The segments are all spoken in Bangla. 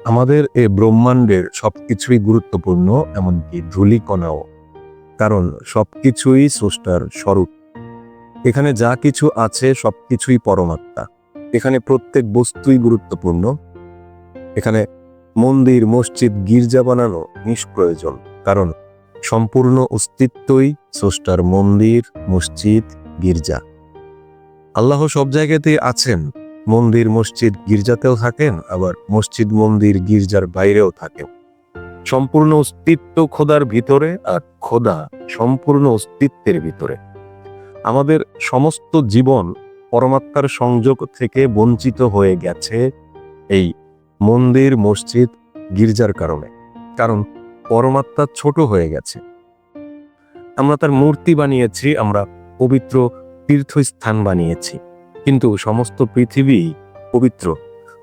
আমাদের এই ব্রহ্মাণ্ডের সবকিছুই গুরুত্বপূর্ণ, এমনকি ধূলিকণাও। কারণ সবকিছুই স্রষ্টার স্বরূপ। এখানে যা কিছু আছে সবকিছুই পরমাত্মা। এখানে প্রত্যেক বস্তুই গুরুত্বপূর্ণ। এখানে মন্দির, মসজিদ, গির্জা বানানো নিষ্প্রয়োজন, কারণ সম্পূর্ণ অস্তিত্বই স্রষ্টার মন্দির, মসজিদ, গির্জা। আল্লাহ সব জায়গাতেই আছেন। মন্দির, মসজিদ, গির্জাতেও থাকেন, আবার মসজিদ, মন্দির, গির্জার বাইরেও থাকেন। সম্পূর্ণ অস্তিত্ব খোদার ভিতরে, আর খোদা সম্পূর্ণ অস্তিত্বের ভিতরে। আমাদের সমস্ত জীবন পরমাত্মার সংযোগ থেকে বঞ্চিত হয়ে গেছে এই মন্দির, মসজিদ, গির্জার কারণে। কারণ পরমাত্মা ছোট হয়ে গেছে। আমরা তার মূর্তি বানিয়েছি, আমরা পবিত্র তীর্থস্থান বানিয়েছি, কিন্তু সমস্ত পৃথিবী পবিত্র,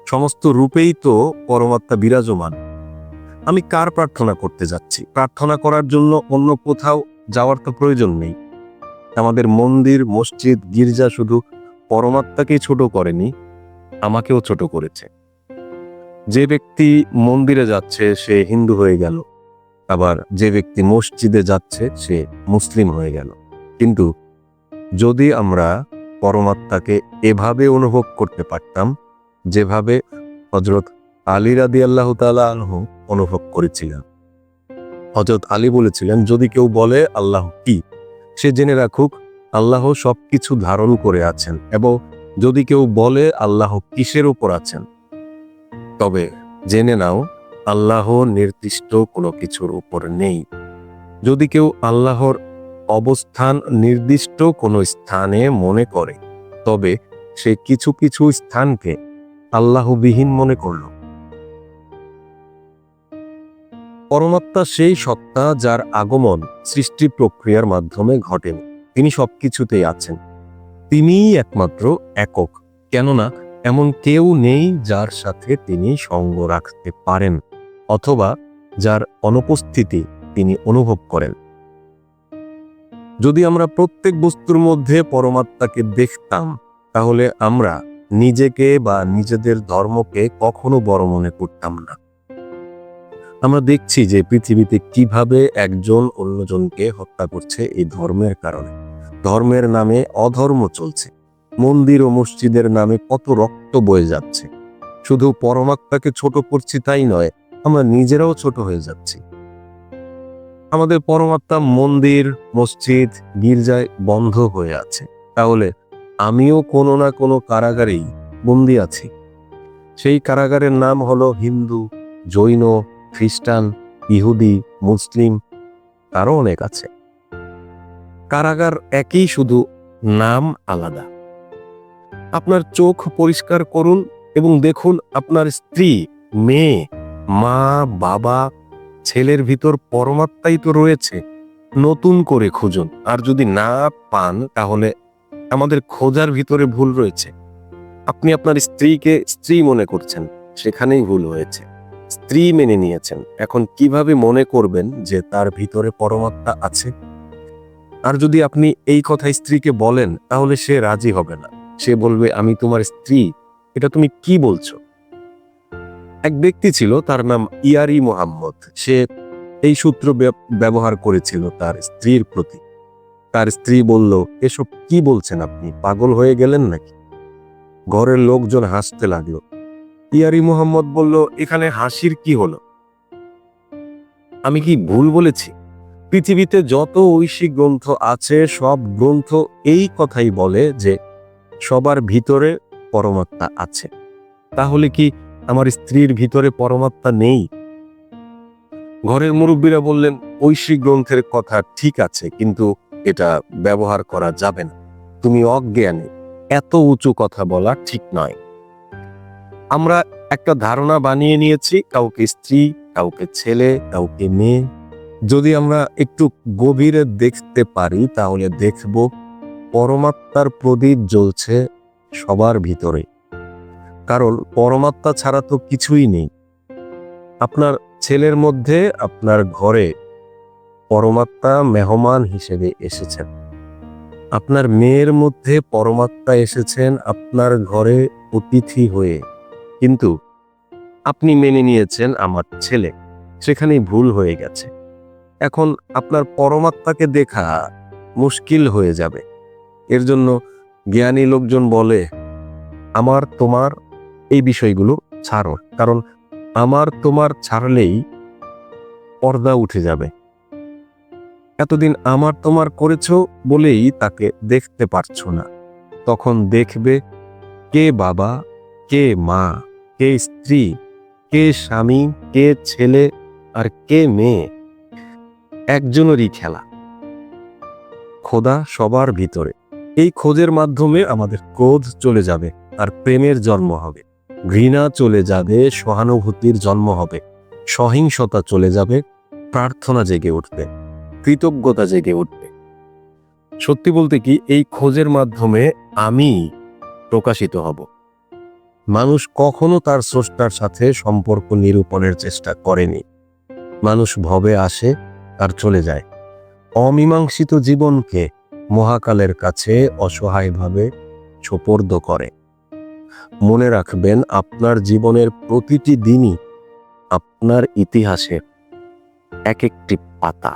সমস্ত রূপেই তো পরমাত্মা বিরাজমান। আমি কার প্রার্থনা করতে যাচ্ছি? প্রার্থনা করার জন্য অন্য কোথাও যাওয়ার তো প্রয়োজন নেই। আমাদের মন্দির, মসজিদ, গির্জা শুধু পরমাত্মাকেই ছোট করেনি, আমাকেও ছোট করেছে। যে ব্যক্তি মন্দিরে যাচ্ছে সে হিন্দু হয়ে গেল, আবার যে ব্যক্তি মসজিদে যাচ্ছে সে মুসলিম হয়ে গেল। কিন্তু যদি আমরা পরমাত্মাকে এভাবে অনুভব করতে পারতাম যেভাবে হযরত আলী রাদিয়াল্লাহু তাআলা আনহু অনুভব করেছিলেন। হযরত আলী বলেছিলেন, যদি কেউ বলে আল্লাহ কি, সে জেনে রাখুক আল্লাহ সবকিছু ধারণ করে আছেন, এবং যদি কেউ বলে আল্লাহ কিসের উপর আছেন, তবে জেনে নাও আল্লাহ নির্দিষ্ট কোনো কিছুর উপর নেই। যদি কেউ আল্লাহর অবস্থান নির্দিষ্ট কোনো স্থানে মনে করে, তবে সে কিছু কিছু স্থানকে আল্লাহবিহীন মনে করল। পরমাত্মা সেই সত্তা যার আগমন সৃষ্টি প্রক্রিয়ার মাধ্যমে ঘটেন। তিনি সবকিছুতেই আছেন। তিনিই একমাত্র একক, কেননা এমন কেউ নেই যার সাথে তিনি সঙ্গ রাখতে পারেন, অথবা যার অনুপস্থিতি তিনি অনুভব করেন। যদি আমরা প্রত্যেক বস্তুর মধ্যে পরমাত্মাকে দেখতাম, তাহলে আমরা নিজেকে বা নিজেদের ধর্মকে কখনো বড় মনে করতাম না। আমরা দেখছি যে পৃথিবীতে কিভাবে একজন অন্যজনকে হত্যা করছে এই ধর্মের কারণে। ধর্মের নামে অধর্ম চলছে। মন্দির ও মসজিদের নামে কত রক্ত বয়ে যাচ্ছে। শুধু পরমাত্মাকে ছোট করছি তাই নয়, আমরা নিজেরাও ছোট হয়ে যাচ্ছি। আমাদের পরমাত্মা মন্দির, মসজিদ, গির্জায় বন্ধ হয়ে আছে। তাহলে আমিও কোনো না কোনো কারাগারেই বন্দী আছি। সেই কারাগারের নাম হলো হিন্দু, জৈন, খ্রিস্টান, ইহুদি, মুসলিম, আরো অনেক আছে। কারাগার একই, শুধু নাম আলাদা। আপনার চোখ পরিষ্কার করুন এবং দেখুন আপনার স্ত্রী, মেয়ে, মা, বাবা, ছেলের ভিতর পরমাত্মাই তো রয়েছে। নতুন করে খুঁজুন, আর যদি না পান তাহলে আমাদের খোঁজার ভিতরে ভুল রয়েছে। আপনি আপনার স্ত্রীকে স্ত্রী মনে করছেন, সেখানেই ভুল হয়েছে। স্ত্রী মেনে নিয়েছেন, এখন কিভাবে মনে করবেন যে তার ভিতরে পরমাত্মা আছে? আর যদি আপনি এই কথা স্ত্রীকে বলেন, তাহলে সে রাজি হবে না। সে বলবে, আমি তোমার স্ত্রী, এটা তুমি কি বলছো? এক ব্যক্তি ছিল, তার নাম ইয়ারি মোহাম্মদ। সে এই সূত্র ব্যবহার করেছিল তার স্ত্রীর প্রতি। তার স্ত্রী বলল, এসব কি বলছেন আপনি? পাগল হয়ে গেলেন নাকি? ঘরের লোকজন হাসতে লাগলো। ইয়ারি মোহাম্মদ বলল, এখানে হাসির কি হলো? আমি কি ভুল বলেছি? পৃথিবীতে যত ঐশী গ্রন্থ আছে সব গ্রন্থ এই কথাই বলে যে সবার ভিতরে পরমাত্মা আছে। তাহলে কি আমার স্ত্রীর ভিতরে পরমাত্মা নেই? ঘরের মুরব্বীরা বললেন, ঐশী গ্রন্থের কথা ঠিক আছে, কিন্তু এটা ব্যবহার করা যাবে না। তুমি অজ্ঞানী, এত উঁচু কথা বলা ঠিক নয়। আমরা একটা ধারণা বানিয়ে নিয়েছি, কাউকে স্ত্রী, কাউকে ছেলে, কাউকে মেয়ে। যদি আমরা একটু গভীরে দেখতে পারি তাহলে দেখব পরমাত্মার প্রদীপ জ্বলছে সবার ভিতরে। কারণ পরমাত্মা ছাড়া তো কিছুই নেই। আপনার ছেলের মধ্যে, আপনার ঘরে পরমাত্মা মেহমান হিসেবে এসেছেন। আপনার মেয়ের মধ্যে পরমাত্মা এসেছেন আপনার ঘরে অতিথি হয়ে। কিন্তু আপনি মেনে নিয়েছেন আমার ছেলে, সেখানেই ভুল হয়ে গেছে। এখন আপনার পরমাত্মাকে দেখা মুশকিল হয়ে যাবে। এর জন্য জ্ঞানী লোকজন বলে, আমার তোমার এই বিষয়গুলো ছাড়ো, কারণ আমার তোমার ছাড়লেই পর্দা উঠে যাবে। এতদিন আমার তোমার করেছো বলেই তাকে দেখতে পারছো না। তখন দেখবে কে বাবা, কে মা, কে স্ত্রী, কে স্বামী, কে ছেলে আর কে মেয়ে, একজনেরই খেলা। খোদা সবার ভিতরে। এই খোঁজের মাধ্যমে আমাদের ক্রোধ চলে যাবে আর প্রেমের জন্ম হবে, ঘৃণা চলে যাবে, সহানুভূতির জন্ম হবে, সহিংসতা চলে যাবে, প্রার্থনা জেগে উঠবে, কৃতজ্ঞতা জেগে উঠবে। সত্যি বলতে কি, এই খোঁজের মাধ্যমে আমি প্রকাশিত হব। মানুষ কখনো তার স্রষ্টার সাথে সম্পর্ক নিরূপণের চেষ্টা করেনি। মানুষ ভবে আসে আর চলে যায়, অমীমাংসিত জীবনকে মহাকালের কাছে অসহায়ভাবে সোপর্দ করে। মনে রাখবেন, আপনার জীবনের প্রতিটি দিনই আপনার ইতিহাসে এক একটি পাতা।